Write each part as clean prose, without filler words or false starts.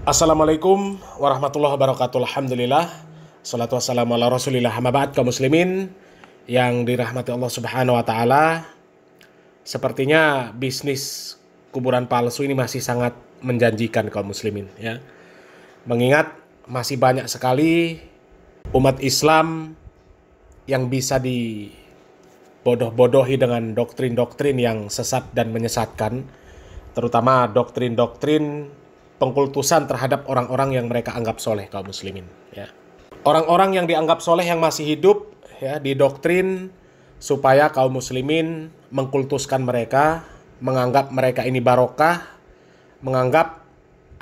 Assalamualaikum warahmatullahi wabarakatuh. Alhamdulillah. Salatu wassalamu ala rasulillah. Amma ba'd, kaum muslimin yang dirahmati Allah subhanahu wa ta'ala. Sepertinya bisnis kuburan palsu ini masih sangat menjanjikan kaum muslimin, ya. Mengingat masih banyak sekali umat Islam yang bisa dibodoh-bodohi dengan doktrin-doktrin yang sesat dan menyesatkan, terutama doktrin-doktrin pengkultusan terhadap orang-orang yang mereka anggap soleh, kaum muslimin, ya. Orang-orang yang dianggap soleh yang masih hidup, ya, didoktrin supaya kaum muslimin mengkultuskan mereka, menganggap mereka ini barokah, menganggap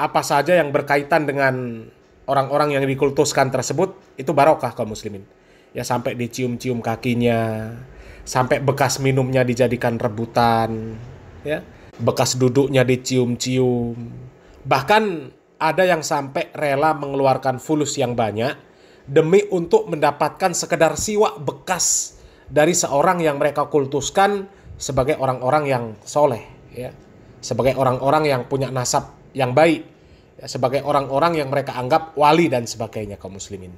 apa saja yang berkaitan dengan orang-orang yang dikultuskan tersebut itu barokah, kaum muslimin. Ya, sampai dicium-cium kakinya, sampai bekas minumnya dijadikan rebutan, ya, bekas duduknya dicium-cium. Bahkan ada yang sampai rela mengeluarkan fulus yang banyak demi untuk mendapatkan sekedar siwak bekas dari seorang yang mereka kultuskan sebagai orang-orang yang soleh, ya, sebagai orang-orang yang punya nasab yang baik, ya, sebagai orang-orang yang mereka anggap wali dan sebagainya, kaum muslimin.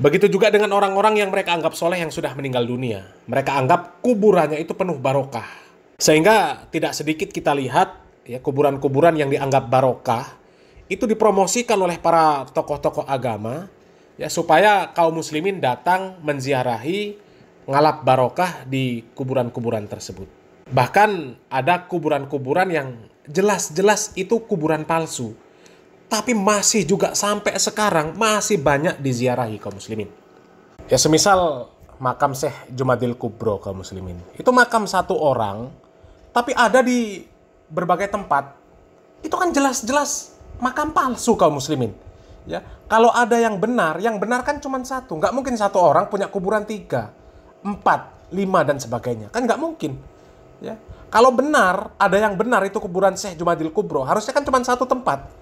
Begitu juga dengan orang-orang yang mereka anggap soleh yang sudah meninggal dunia. Mereka anggap kuburannya itu penuh barokah. Sehingga tidak sedikit kita lihat, ya, kuburan-kuburan yang dianggap barokah itu dipromosikan oleh para tokoh-tokoh agama, ya, supaya kaum muslimin datang menziarahi, ngalap barokah di kuburan-kuburan tersebut. Bahkan ada kuburan-kuburan yang jelas-jelas itu kuburan palsu, tapi masih juga sampai sekarang masih banyak diziarahi kaum muslimin. Ya, semisal makam Syekh Jumadil Kubro, kaum muslimin. Itu makam satu orang, tapi ada di berbagai tempat. Itu kan jelas-jelas makam palsu, kaum muslimin. Ya, kalau ada yang benar kan cuma satu. Nggak mungkin satu orang punya kuburan 3, 4, 5 dan sebagainya. Kan nggak mungkin. Ya, kalau benar ada yang benar itu kuburan Syekh Jumadil Kubro, harusnya kan cuma satu tempat.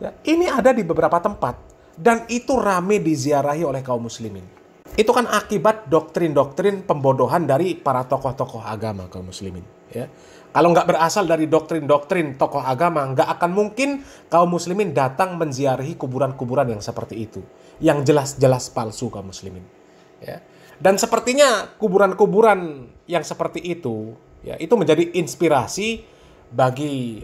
Ya, ini ada di beberapa tempat dan itu rame diziarahi oleh kaum muslimin. Itu kan akibat doktrin-doktrin pembodohan dari para tokoh-tokoh agama, kaum muslimin, ya. Kalau nggak berasal dari doktrin-doktrin tokoh agama, nggak akan mungkin kaum muslimin datang menziarahi kuburan-kuburan yang seperti itu, yang jelas-jelas palsu, kaum muslimin, ya. Dan sepertinya kuburan-kuburan yang seperti itu, ya, itu menjadi inspirasi bagi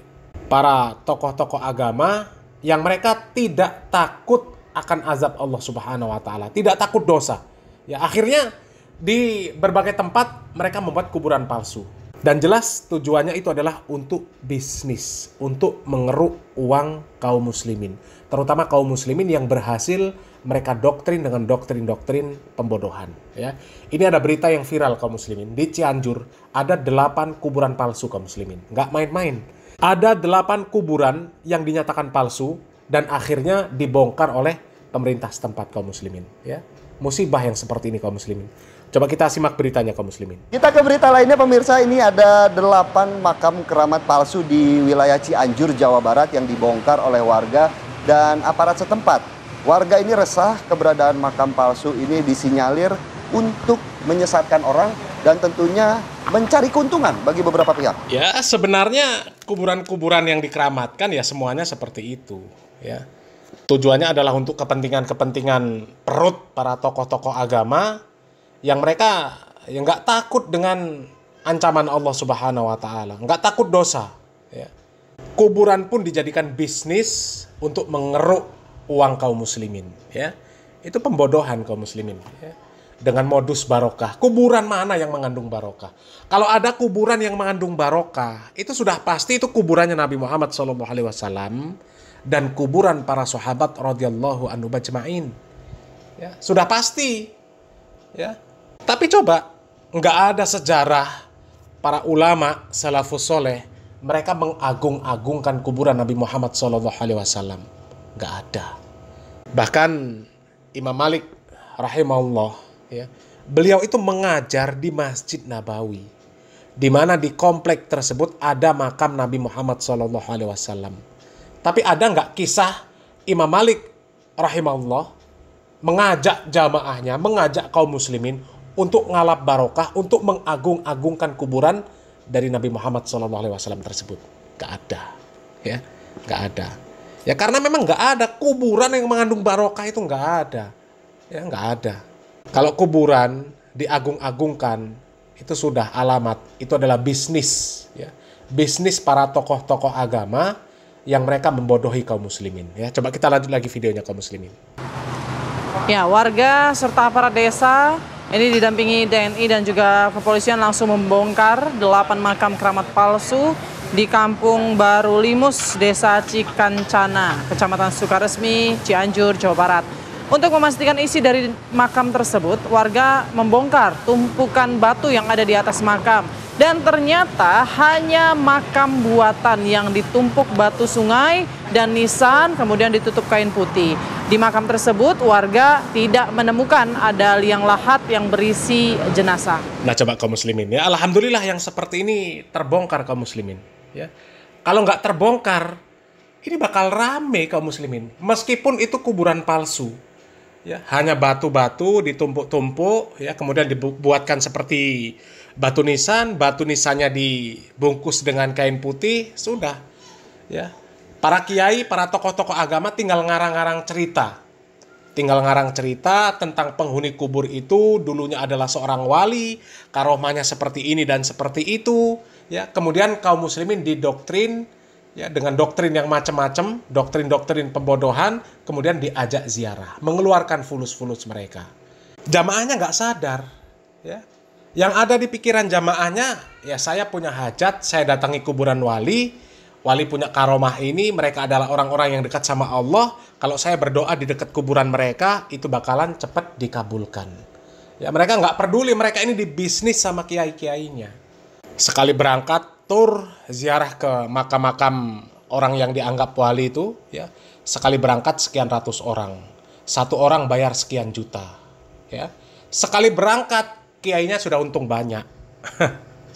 para tokoh-tokoh agama yang mereka tidak takut akan azab Allah Subhanahu wa taala, tidak takut dosa. Ya, akhirnya di berbagai tempat mereka membuat kuburan palsu. Dan jelas tujuannya itu adalah untuk bisnis, untuk mengeruk uang kaum muslimin, terutama kaum muslimin yang berhasil mereka doktrin dengan doktrin-doktrin pembodohan, ya. Ini ada berita yang viral, kaum muslimin. Di Cianjur ada 8 kuburan palsu, kaum muslimin. Nggak main-main. Ada 8 kuburan yang dinyatakan palsu dan akhirnya dibongkar oleh pemerintah setempat, kaum muslimin, ya. Musibah yang seperti ini, kaum muslimin. Coba kita simak beritanya, kaum muslimin. Kita ke berita lainnya, pemirsa. Ini ada 8 makam keramat palsu di wilayah Cianjur, Jawa Barat yang dibongkar oleh warga dan aparat setempat. Warga ini resah keberadaan makam palsu ini disinyalir untuk menyesatkan orang dan tentunya mencari keuntungan bagi beberapa pihak. Ya, sebenarnya kuburan-kuburan yang dikeramatkan ya semuanya seperti itu, ya. Tujuannya adalah untuk kepentingan-kepentingan perut para tokoh-tokoh agama yang mereka yang nggak takut dengan ancaman Allah Subhanahu wa taala, nggak takut dosa, ya. Kuburan pun dijadikan bisnis untuk mengeruk uang kaum muslimin, ya. Itu pembodohan kaum muslimin, ya. Dengan modus barokah. Kuburan mana yang mengandung barokah? Kalau ada kuburan yang mengandung barokah, itu sudah pasti itu kuburannya Nabi Muhammad SAW dan kuburan para sahabat radhiyallahu anhu majma'in. Ya, sudah pasti. Ya. Tapi coba, nggak ada sejarah para ulama salafus soleh mereka mengagung-agungkan kuburan Nabi Muhammad SAW. Nggak ada. Bahkan Imam Malik rahimahullah, ya, beliau itu mengajar di Masjid Nabawi, di mana di komplek tersebut ada makam Nabi Muhammad SAW. Tapi ada nggak kisah Imam Malik rahimahullah mengajak jamaahnya, mengajak kaum muslimin untuk ngalap barokah, untuk mengagung-agungkan kuburan dari Nabi Muhammad SAW tersebut? Nggak ada, ya, nggak ada. Ya karena memang nggak ada kuburan yang mengandung barokah, itu nggak ada. Ya nggak ada. Kalau kuburan diagung-agungkan, itu sudah alamat. Itu adalah bisnis. Ya. Bisnis para tokoh-tokoh agama yang mereka membodohi kaum muslimin. Ya, coba kita lanjut lagi videonya kaum muslimin. Ya, warga serta aparat desa ini didampingi TNI dan juga kepolisian langsung membongkar 8 makam keramat palsu di Kampung Baru Limus, Desa Cikancana, Kecamatan Sukaresmi, Cianjur, Jawa Barat. Untuk memastikan isi dari makam tersebut, warga membongkar tumpukan batu yang ada di atas makam. Dan ternyata hanya makam buatan yang ditumpuk batu sungai dan nisan, kemudian ditutup kain putih. Di makam tersebut, warga tidak menemukan ada liang lahat yang berisi jenazah. Nah coba kaum muslimin ya, alhamdulillah yang seperti ini terbongkar kaum muslimin. Ya, kalau nggak terbongkar, ini bakal rame kaum muslimin. Meskipun itu kuburan palsu. Ya, hanya batu-batu ditumpuk-tumpuk, ya, kemudian dibuatkan seperti batu nisannya dibungkus dengan kain putih, sudah. Ya, para kiai, para tokoh-tokoh agama tinggal ngarang-ngarang cerita tentang penghuni kubur itu dulunya adalah seorang wali, karomahnya seperti ini dan seperti itu. Ya, kemudian kaum muslimin didoktrin. Ya, dengan doktrin yang macam-macam, doktrin pembodohan, kemudian diajak ziarah, mengeluarkan fulus-fulus mereka. Jamaahnya nggak sadar, ya. Yang ada di pikiran jamaahnya, ya saya punya hajat, saya datangi kuburan wali punya karomah ini, mereka adalah orang-orang yang dekat sama Allah, kalau saya berdoa di dekat kuburan mereka, itu bakalan cepat dikabulkan. Ya, mereka nggak peduli, mereka ini dibisnis sama kiai-kiainya. Sekali berangkat, tur ziarah ke makam-makam orang yang dianggap wali itu, ya, sekali berangkat sekian ratus orang, satu orang bayar sekian juta, ya. Sekali berangkat kiainya sudah untung banyak,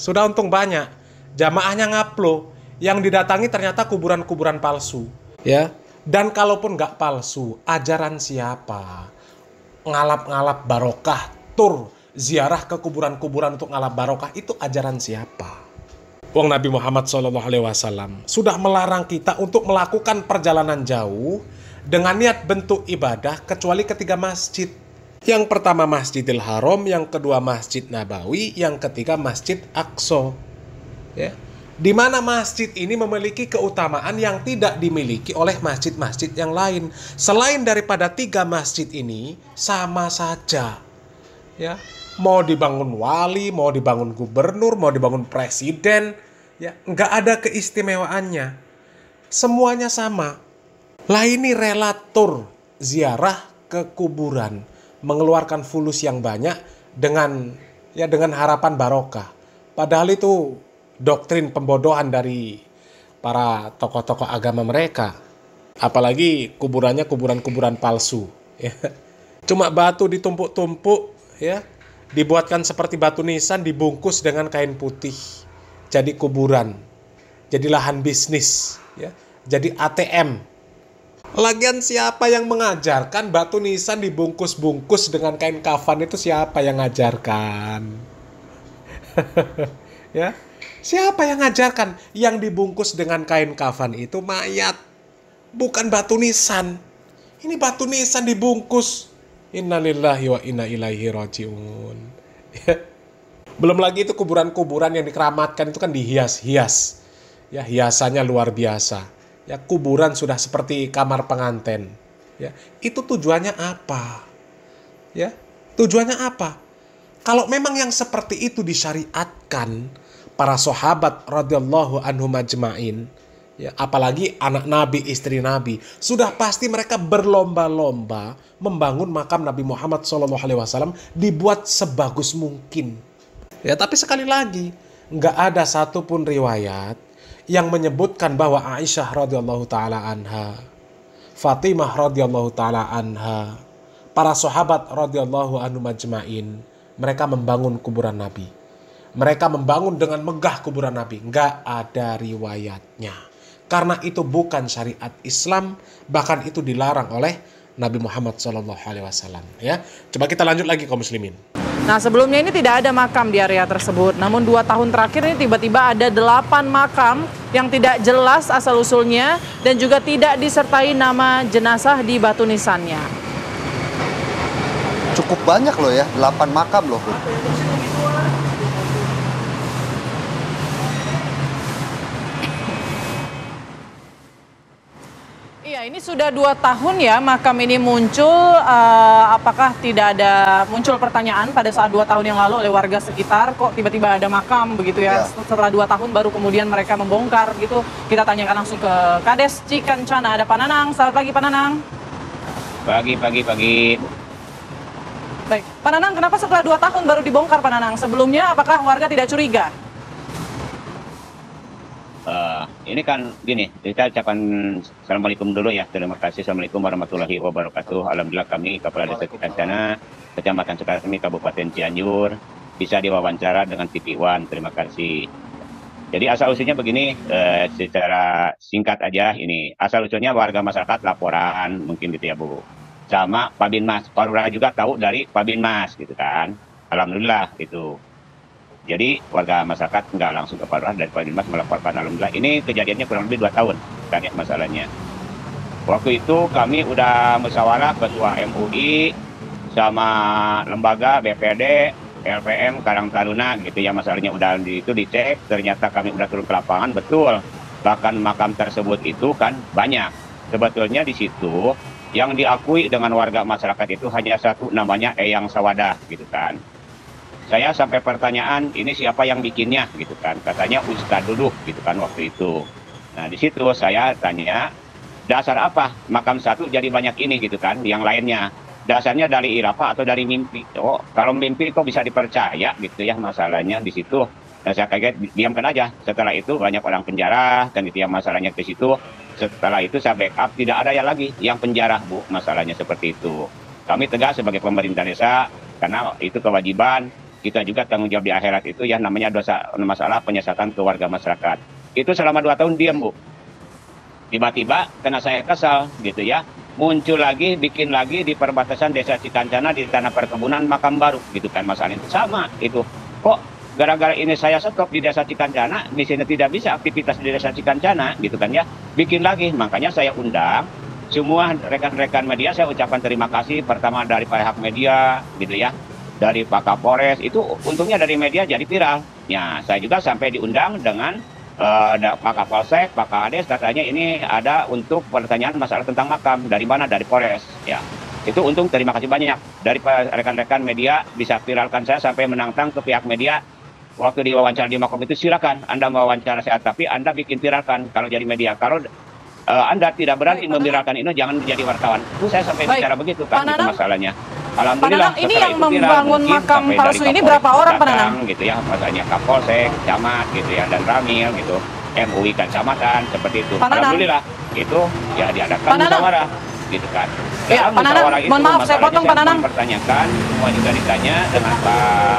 sudah untung banyak, jamaahnya ngaplo, yang didatangi ternyata kuburan-kuburan palsu, ya. Dan kalaupun nggak palsu, ajaran siapa? Ngalap-ngalap barokah, tur ziarah ke kuburan-kuburan untuk ngalap barokah, itu ajaran siapa? Wong Nabi Muhammad SAW sudah melarang kita untuk melakukan perjalanan jauh dengan niat bentuk ibadah kecuali ketiga masjid. Yang pertama Masjidil Haram, yang kedua Masjid Nabawi, yang ketiga Masjid Aqsa. Ya. Di mana masjid ini memiliki keutamaan yang tidak dimiliki oleh masjid-masjid yang lain. Selain daripada tiga masjid ini sama saja. Ya. Mau dibangun wali, mau dibangun gubernur, mau dibangun presiden, ya nggak ada keistimewaannya. Semuanya sama. Lah ini relatur ziarah ke kuburan, mengeluarkan fulus yang banyak dengan harapan barokah. Padahal itu doktrin pembodohan dari para tokoh-tokoh agama mereka. Apalagi kuburannya kuburan-kuburan palsu. Ya. Cuma batu ditumpuk-tumpuk, ya. Dibuatkan seperti batu nisan, dibungkus dengan kain putih. Jadi kuburan. Jadi lahan bisnis. Ya. Jadi ATM. Lagian siapa yang mengajarkan batu nisan dibungkus-bungkus dengan kain kafan itu siapa yang ngajarkan? Ya. Siapa yang ngajarkan? Yang dibungkus dengan kain kafan itu mayat. Bukan batu nisan. Ini batu nisan dibungkus. Innalillahi wa inna ilaihi rajiun. Belum lagi itu kuburan-kuburan yang dikeramatkan itu kan dihias-hias. Ya, hiasannya luar biasa. Ya, kuburan sudah seperti kamar pengantin. Ya, itu tujuannya apa? Ya, tujuannya apa? Kalau memang yang seperti itu disyariatkan para sahabat radhiyallahu anhum ajma'in, ya, apalagi anak Nabi, istri Nabi, sudah pasti mereka berlomba-lomba membangun makam Nabi Muhammad SAW dibuat sebagus mungkin. Ya, tapi sekali lagi, nggak ada satupun riwayat yang menyebutkan bahwa Aisyah radhiyallahu taala anha, Fatimah radhiyallahu taala anha, para sahabat radhiyallahu anhum ajma'in, mereka membangun kuburan Nabi. Mereka membangun dengan megah kuburan Nabi. Nggak ada riwayatnya. Karena itu bukan syariat Islam, bahkan itu dilarang oleh Nabi Muhammad SAW. Ya, coba kita lanjut lagi kaum muslimin. Nah, sebelumnya ini tidak ada makam di area tersebut. Namun 2 tahun terakhir ini tiba-tiba ada 8 makam yang tidak jelas asal-usulnya dan juga tidak disertai nama jenazah di batu nisannya. Cukup banyak loh ya, 8 makam loh. Iya, ini sudah 2 tahun ya makam ini muncul. Apakah tidak ada muncul pertanyaan pada saat 2 tahun yang lalu oleh warga sekitar, kok tiba-tiba ada makam begitu ya? Setelah 2 tahun baru kemudian mereka membongkar gitu. Kita tanyakan langsung ke Kades Cikancana. Ada Pak Nanang. Selamat pagi Pak Nanang. Pagi. Baik, Pak Nanang, kenapa setelah 2 tahun baru dibongkar Pak Nanang? Sebelumnya apakah warga tidak curiga? Ini kan gini, kita ucapkan Assalamualaikum dulu ya. Terima kasih. Assalamualaikum warahmatullahi wabarakatuh. Alhamdulillah kami Kepala Desa Cikancana, Kecamatan Sukarmi, Kabupaten Cianjur, bisa diwawancara dengan TV One. Terima kasih. Jadi asal-usulnya begini, secara singkat aja ini. Asal-usulnya warga masyarakat laporan, mungkin gitu ya Bu. Sama Pak Binmas, Pak Lurah juga tahu dari Pak Binmas gitu kan. Alhamdulillah itu. Jadi warga masyarakat nggak langsung ke Pak Lurah, dari Pak Binmas melaporkan. Alhamdulillah ini kejadiannya kurang lebih 2 tahun kan ya masalahnya. Waktu itu kami udah musyawarah ketua MUI sama lembaga BPD, LPM Karang Taruna gitu ya, masalahnya udah itu dicek, ternyata kami udah turun ke lapangan, betul. Bahkan makam tersebut itu kan banyak. Sebetulnya di situ yang diakui dengan warga masyarakat itu hanya satu, namanya Eyang Sawadah gitu kan. Saya sampai pertanyaan, ini siapa yang bikinnya gitu kan, katanya Ustadz Duduh gitu kan waktu itu. Nah di situ saya tanya, dasar apa makam satu jadi banyak ini gitu kan, yang lainnya dasarnya dari irafa atau dari mimpi. Oh kalau mimpi kok bisa dipercaya gitu ya, masalahnya di situ. Nah saya kaget, diamkan aja. Setelah itu banyak orang penjara dan itu yang masalahnya ke situ. Setelah itu saya backup, tidak ada ya lagi yang penjara Bu, masalahnya seperti itu. Kami tegas sebagai pemerintah desa karena itu kewajiban. Kita juga tanggung jawab di akhirat itu ya, namanya dosa masalah penyesatan ke warga masyarakat. Itu selama 2 tahun diam Bu. Tiba-tiba karena saya kesal gitu ya, muncul lagi, bikin lagi di perbatasan Desa Cikancana di tanah perkebunan makam baru gitu kan, masalahnya itu sama itu. Kok gara-gara ini saya stop di Desa Cikancana, di sini tidak bisa aktivitas di Desa Cikancana gitu kan ya, bikin lagi. Makanya saya undang semua rekan-rekan media, saya ucapkan terima kasih pertama dari pihak media gitu ya, dari Pak Kapolres, itu untungnya dari media jadi viral. Ya, saya juga sampai diundang dengan Pak Kapolsek, Pak Kades, katanya ini ada untuk pertanyaan masalah tentang makam. Dari mana? Dari Polres. Ya, itu untung, terima kasih banyak. Dari rekan-rekan media bisa viralkan saya sampai menantang ke pihak media. Waktu diwawancara di makam itu, silakan Anda mewawancara saya, tapi Anda bikin viralkan kalau jadi media. Kalau Anda tidak berani memviralkan ini, jangan menjadi wartawan. Itu saya sampai bicara begitu kan, itu masalahnya. Alhamdulillah. Pak Nanang, ini yang membangun makam palsu ini berapa orang Pak Nanang? Gitu ya, masalahnya Kapolsek, Camat gitu ya, dan Ramil gitu, MUI kecamatan seperti itu. Alhamdulillah itu ya diadakan musyawarah gitu kan. Ya, Pak Nanang, mohon maaf saya potong Pak Nanang. Pertanyakan, semua juga ditanya dengan Pak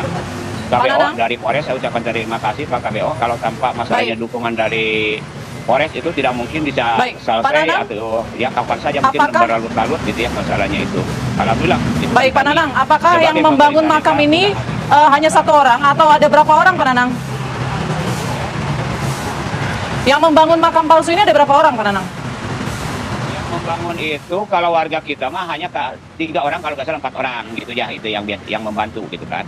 KBO dari Polres. Saya ucapkan terima kasih Pak KBO. Kalau tanpa masalahnya dukungan dari Polres itu tidak mungkin bisa selesai atau ya kapan saja mungkin berlarut-larut gitu ya masalahnya itu. Alhamdulillah. Baik Pak Nanang, apakah yang membangun makam ini hanya 1 orang atau ada berapa orang Pak Nanang? Yang membangun makam palsu ini ada berapa orang Pak Nanang? Yang membangun itu kalau warga kita mah hanya 3 orang, kalau nggak salah 4 orang gitu ya, itu yang membantu gitu kan.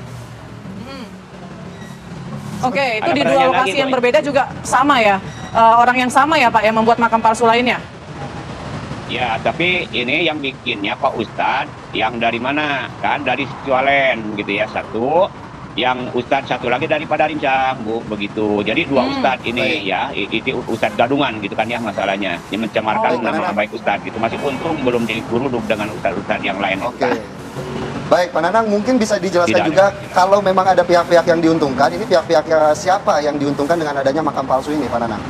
Oke, itu di 2 lokasi yang berbeda juga sama ya? Orang yang sama ya Pak yang membuat makam palsu lainnya? Ya, tapi ini yang bikinnya Pak Ustadz, yang dari mana? Kan dari Cualen gitu ya, satu. Yang Ustadz satu lagi dari Padarincang, Bu, begitu. Jadi 2 Ustadz ini ya, itu Ustadz gadungan gitu kan ya masalahnya. Yang mencemarkan nama baik Ustadz gitu. Masih untung belum digeruduk dengan Ustadz-Ustadz yang lain. Oke. Baik, Pak Nanang, mungkin bisa dijelaskan juga kalau memang ada pihak-pihak yang diuntungkan, ini pihak-pihak siapa yang diuntungkan dengan adanya makam palsu ini, Pak Nanang?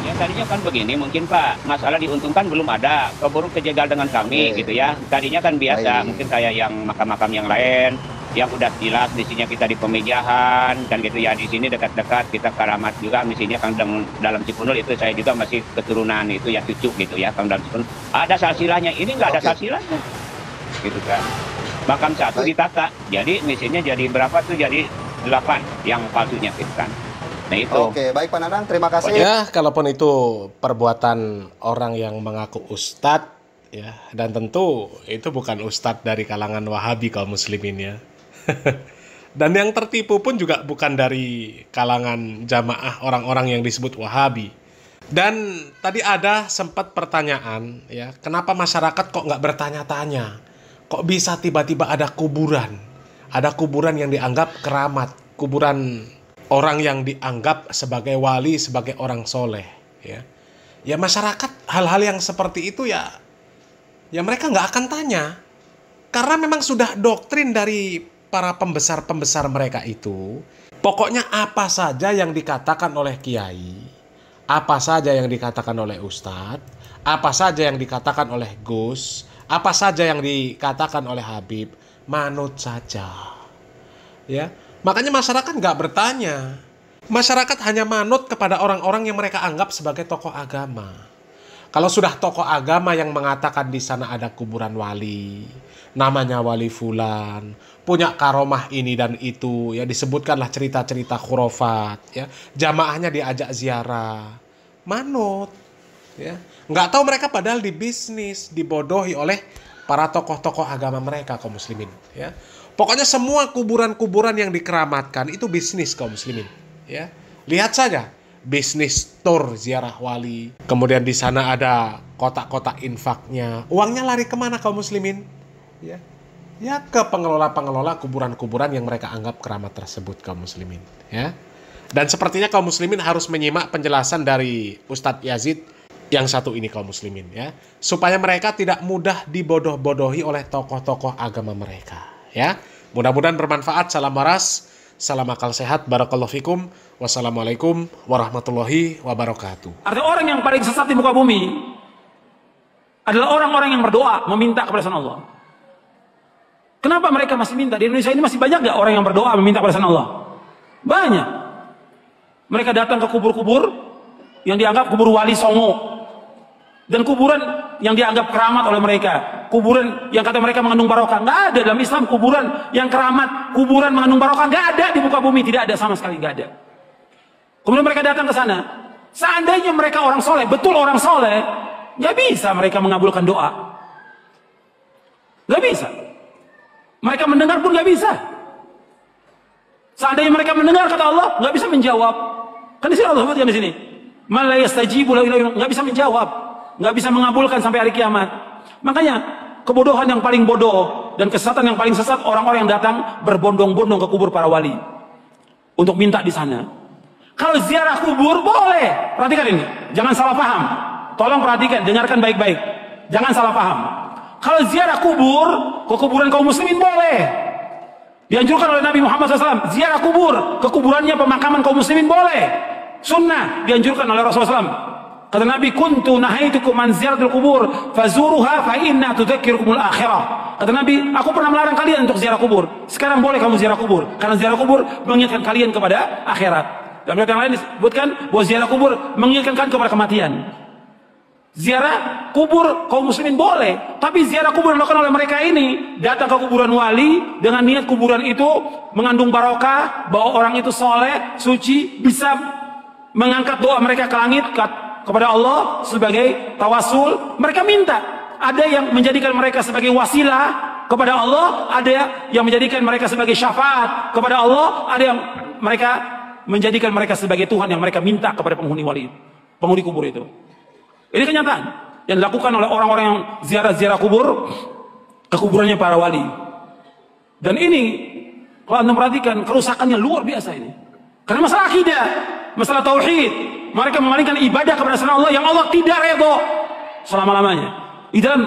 Ya tadinya kan begini, mungkin Pak, masalah diuntungkan belum ada, keburu kejegal dengan kami gitu ya. Tadinya kan biasa, mungkin kayak yang makam-makam yang lain, yang udah jelas di sini kita di Pemijahan, kan gitu ya, di sini dekat-dekat kita Karamat juga, misinya Kang dalam Cipunul itu saya juga masih keturunan itu ya, cucu gitu ya, Kang dalam Cipunul. Ada salsilahnya, ini nggak ada salsilahnya. Gitu kan. makam satu ditata. Jadi mesinnya jadi berapa tuh? Jadi 8 yang palsunya gitu kan. Nah itu. Oke, baik Pak Nanang, terima kasih. Ya, kalaupun itu perbuatan orang yang mengaku ustadz, ya, dan tentu itu bukan ustadz dari kalangan Wahabi kaum muslimin ya. Dan yang tertipu pun juga bukan dari kalangan jamaah orang-orang yang disebut Wahabi. Dan tadi ada sempat pertanyaan, ya, kenapa masyarakat kok nggak bertanya-tanya? Kok bisa tiba-tiba ada kuburan? Ada kuburan yang dianggap keramat, kuburan orang yang dianggap sebagai wali, sebagai orang soleh, ya. Ya masyarakat hal-hal yang seperti itu ya mereka nggak akan tanya. Karena memang sudah doktrin dari para pembesar-pembesar mereka itu, pokoknya apa saja yang dikatakan oleh kiai, apa saja yang dikatakan oleh ustadz, apa saja yang dikatakan oleh Gus, apa saja yang dikatakan oleh Habib, manut saja. Ya, makanya masyarakat nggak bertanya. Masyarakat hanya manut kepada orang-orang yang mereka anggap sebagai tokoh agama. Kalau sudah tokoh agama yang mengatakan di sana ada kuburan wali, namanya wali fulan, punya karomah ini dan itu, ya disebutkanlah cerita-cerita khurafat, ya jamaahnya diajak ziarah, manut, ya nggak tahu mereka padahal di bisnis, dibodohi oleh para tokoh-tokoh agama mereka kaum muslimin, ya pokoknya semua kuburan-kuburan yang dikeramatkan itu bisnis kaum muslimin, ya lihat saja. Bisnis tour ziarah wali, kemudian di sana ada kotak-kotak infaknya, uangnya lari kemana kaum muslimin? Ya ke pengelola-pengelola kuburan-kuburan yang mereka anggap keramat tersebut kaum muslimin, ya. Dan sepertinya kaum muslimin harus menyimak penjelasan dari Ustadz Yazid yang satu ini kaum muslimin, ya, supaya mereka tidak mudah dibodoh-bodohi oleh tokoh-tokoh agama mereka, ya. Mudah-mudahan bermanfaat. Salam waras, salam akal sehat, barakallahu fikum. Wassalamualaikum warahmatullahi wabarakatuh. Artinya orang yang paling sesat di muka bumi adalah orang-orang yang berdoa meminta kepada Allah. Kenapa mereka masih minta? Di Indonesia ini masih banyak gak orang yang berdoa meminta kepada Allah? Banyak. Mereka datang ke kubur-kubur yang dianggap kubur wali songo, dan kuburan yang dianggap keramat oleh mereka, kuburan yang kata mereka mengandung barokah. Nggak ada dalam Islam kuburan yang keramat, kuburan mengandung barokah, nggak ada di muka bumi, tidak ada sama sekali, nggak ada. Kemudian mereka datang ke sana. Seandainya mereka orang soleh, betul orang soleh, nggak bisa mereka mengabulkan doa. Nggak bisa. Mereka mendengar pun nggak bisa. Seandainya mereka mendengar kata Allah, nggak bisa menjawab. Kan di sini Allah sebutkan di sini, man la yastajibu lahu, nggak bisa menjawab, nggak bisa mengabulkan sampai hari kiamat. Makanya kebodohan yang paling bodoh dan kesesatan yang paling sesat orang-orang yang datang berbondong-bondong ke kubur para wali untuk minta di sana. Kalau ziarah kubur boleh, perhatikan ini, jangan salah paham. Tolong perhatikan, dengarkan baik-baik, jangan salah paham. Kalau ziarah kubur ke kuburan kaum muslimin boleh, dianjurkan oleh Nabi Muhammad SAW. Ziarah kubur ke kuburannya pemakaman kaum muslimin boleh, sunnah, dianjurkan oleh Rasulullah SAW. Kata Nabi, kuntu nahaitukum an ziyaratul kubur fazuruha fa inna tudzakirukumul akhirah. Kata Nabi, aku pernah melarang kalian untuk ziarah kubur. Sekarang boleh kamu ziarah kubur, karena ziarah kubur mengingatkan kalian kepada akhirat. Dan yang lain disebutkan bahwa ziarah kubur mengingatkan kalian kepada kematian. Ziarah kubur kaum muslimin boleh, tapi ziarah kubur yang dilakukan oleh mereka ini, datang ke kuburan wali dengan niat kuburan itu mengandung barokah, bahwa orang itu soleh, suci, bisa mengangkat doa mereka ke langit kepada Allah sebagai tawasul. Mereka minta, ada yang menjadikan mereka sebagai wasilah kepada Allah, ada yang menjadikan mereka sebagai syafaat kepada Allah, ada yang mereka menjadikan mereka sebagai Tuhan yang mereka minta kepada penghuni wali, penghuni kubur itu. Ini kenyataan yang dilakukan oleh orang-orang yang ziarah-ziarah kubur ke kuburannya para wali. Dan ini kalau Anda perhatikan kerusakannya luar biasa ini. Karena masalah akidah, masalah tauhid, mereka memalingkan ibadah kepada selain Allah yang Allah tidak redha selama-lamanya. Di dalam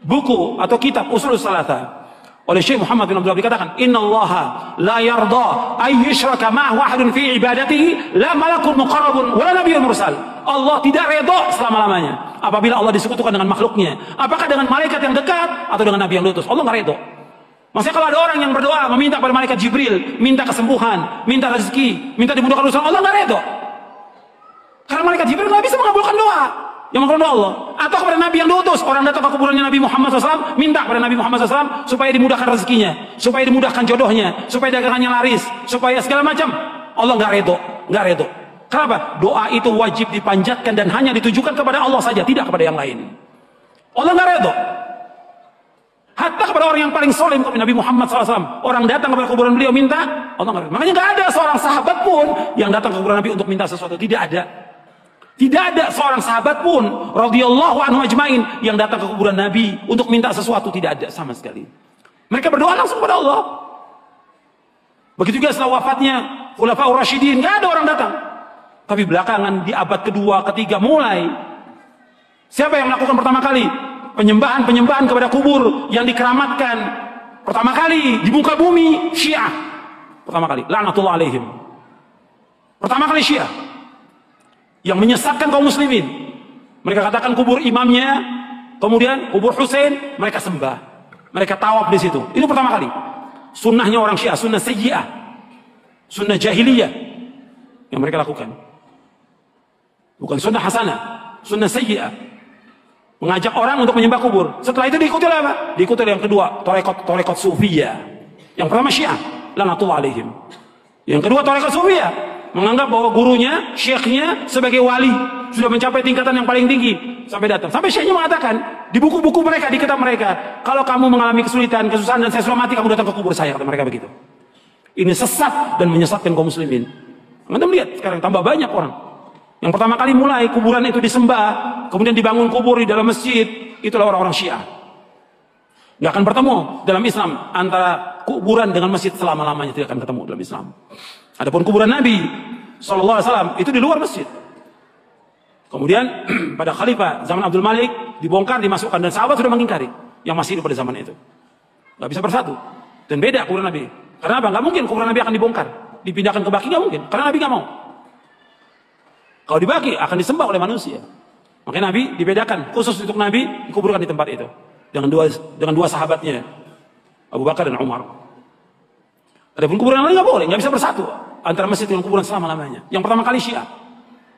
buku atau kitab Ushul Salatah oleh Syekh Muhammad bin Abdul Wahab dikatakan, innallaha la yarda ay yushraka ma'ahu ahadun fi ibadatihi la malakun muqarrabun wala nabiyyun mursal. Allah tidak redha selama-lamanya apabila Allah disekutukan dengan makhluknya, apakah dengan malaikat yang dekat atau dengan nabi yang diutus. Allah nggak redha. Maksudnya kalau ada orang yang berdoa meminta pada malaikat Jibril, minta kesembuhan, minta rezeki, minta dimudahkan urusan, Allah nggak redha. Karena malaikat Jibril nggak bisa mengabulkan doa. yang mengharapkan Allah, atau kepada Nabi yang diutus. Orang datang ke kuburannya Nabi Muhammad SAW, minta kepada Nabi Muhammad SAW supaya dimudahkan rezekinya, supaya dimudahkan jodohnya, supaya dagangannya laris, supaya segala macam. Allah nggak redo. Kenapa? Doa itu wajib dipanjatkan dan hanya ditujukan kepada Allah saja, tidak kepada yang lain. Allah nggak redo. Hatta kepada orang yang paling soleh kepada Nabi Muhammad SAW, orang datang kepada kuburan beliau minta, Allah nggak redo. Makanya nggak ada seorang sahabat pun yang datang ke kuburan Nabi untuk minta sesuatu, tidak ada. Tidak ada seorang sahabat pun radhiyallahu anhu ajmain yang datang ke kuburan Nabi untuk minta sesuatu, tidak ada sama sekali. Mereka berdoa langsung kepada Allah. Begitu juga setelah wafatnya Khulafaur Rasyidin, nggak ada orang datang. Tapi belakangan di abad kedua, ketiga mulai, siapa yang melakukan pertama kali penyembahan kepada kubur yang dikeramatkan pertama kali di muka bumi? Syiah. Pertama kali, laknatullah alaihim. Pertama kali Syiah yang menyesatkan kaum muslimin. Mereka katakan kubur imamnya, kemudian kubur Husain mereka sembah, mereka tawaf di situ. Itu pertama kali. Sunnahnya orang Syiah, sunnah sayyi'ah, sunnah jahiliyah yang mereka lakukan. Bukan sunnah hasanah, sunnah sayyi'ah. Mengajak orang untuk menyembah kubur. Setelah itu diikuti oleh apa? Diikuti oleh yang kedua, tarekat sufiyah. Yang pertama Syiah, laknatullah alaihim. Yang kedua tarekat sufiyah, menganggap bahwa gurunya, syekhnya sebagai wali, sudah mencapai tingkatan yang paling tinggi, sampai datang. Sampai syekhnya mengatakan di buku-buku mereka, di kitab mereka, kalau kamu mengalami kesulitan, kesusahan dan saya sudah mati, kamu datang ke kubur saya, kata mereka begitu. Ini sesat dan menyesatkan kaum muslimin. Anda melihat sekarang tambah banyak orang yang pertama kali mulai kuburan itu disembah, kemudian dibangun kubur di dalam masjid, itulah orang-orang Syiah. Nggak akan bertemu dalam Islam antara kuburan dengan masjid selama-lamanya, tidak akan ketemu dalam Islam. Adapun kuburan Nabi SAW itu di luar masjid. Kemudian pada khalifah zaman Abdul Malik dibongkar, dimasukkan, dan sahabat sudah mengingkari yang masih hidup pada zaman itu. Nggak bisa bersatu. Dan beda kuburan Nabi. Karena apa? Nggak mungkin kuburan Nabi akan dibongkar, dipindahkan ke Baqi, nggak mungkin. Karena Nabi nggak mau. Kalau dibagi akan disembah oleh manusia. Makanya Nabi dibedakan khusus untuk Nabi, dikuburkan di tempat itu dengan dua sahabatnya, Abu Bakar dan Umar. Adapun kuburan lain nggak boleh, nggak bisa bersatu antara masjid dengan kuburan selama-lamanya. Yang pertama kali Syiah.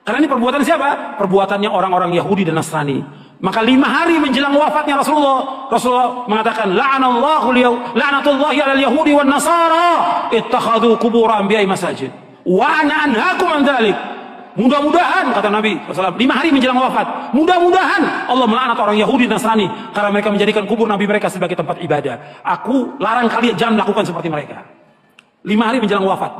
Karena ini perbuatan siapa? Perbuatannya orang-orang Yahudi dan Nasrani. Maka 5 hari menjelang wafatnya Rasulullah mengatakan, la'natullahi 'alal yahudi wan nasara ittakhadhu qubur anbiya'i masajid. Wa ana anhaakum an dzalik. Mudah-mudahan, kata Nabi SAW, 5 hari menjelang wafat, mudah-mudahan Allah melaknat orang Yahudi dan Nasrani karena mereka menjadikan kubur Nabi mereka sebagai tempat ibadah. Aku larang kalian jangan melakukan seperti mereka. 5 hari menjelang wafat.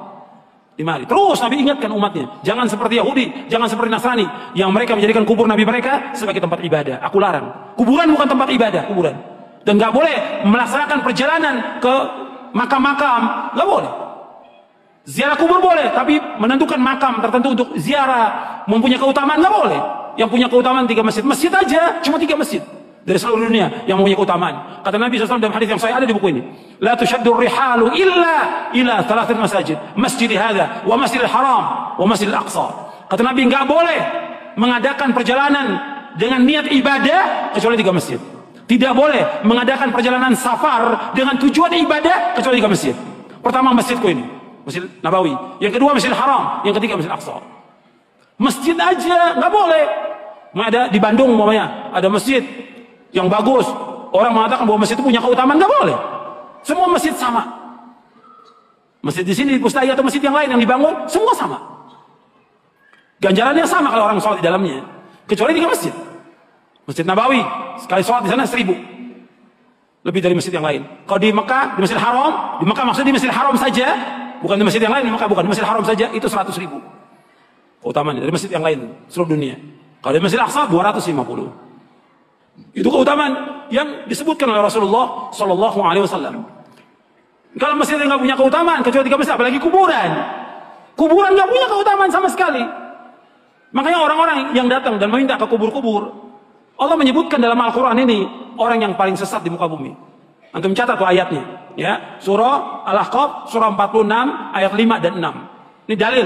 5 hari. Terus Nabi ingatkan umatnya, jangan seperti Yahudi, jangan seperti Nasrani yang mereka menjadikan kubur Nabi mereka sebagai tempat ibadah. Aku larang. Kuburan bukan tempat ibadah, kuburan. Dan nggak boleh melaksanakan perjalanan ke makam-makam, nggak boleh. Ziarah kubur boleh, tapi menentukan makam tertentu untuk ziarah mempunyai keutamaan nggak boleh. Yang punya keutamaan 3 masjid, masjid aja cuma 3 masjid dari seluruh dunia yang mempunyai keutamaan. Kata Nabi SAW dalam hadis yang saya ada di buku ini, la tushaddur rihalu illa ila 3 masajid, masjid hadza wa masjidil haram wa masjidil aqsa. Kata Nabi nggak boleh mengadakan perjalanan dengan niat ibadah kecuali 3 masjid. Tidak boleh mengadakan perjalanan safar dengan tujuan ibadah kecuali 3 masjid. Pertama masjidku ini, Masjid Nabawi. Yang kedua Masjidil Haram. Yang ketiga Masjid Aqsa. Masjid aja nggak boleh. Ada di Bandung umpamanya ada masjid yang bagus. Orang mengatakan bahwa masjid itu punya keutamaan, nggak boleh. Semua masjid sama. Masjid di sini di Pusdai atau masjid yang lain yang dibangun semua sama. Ganjarannya sama kalau orang sholat di dalamnya. Kecuali 3 masjid. Masjid Nabawi sekali sholat di sana 1000. Lebih dari masjid yang lain. Kalau di Mekah, di Masjid Haram, di Mekah maksudnya di Masjid Haram saja. Bukan di masjid yang lain, maka bukan di Masjid Haram saja itu 100.000 keutamaan dari masjid yang lain seluruh dunia. Kalau di Masjid Aqsa 250. Itu keutamaan yang disebutkan oleh Rasulullah Shallallahu Alaihi Wasallam. Kalau masjid yang nggak punya keutamaan kecuali 3 masjid, apalagi kuburan. Kuburan nggak punya keutamaan sama sekali. Makanya orang-orang yang datang dan meminta ke kubur-kubur, Allah menyebutkan dalam Al-Quran ini orang yang paling sesat di muka bumi. Antum catat tuh ayatnya, ya. Surah Al-Ahqaf, surah 46, ayat 5 dan 6. Ini dalil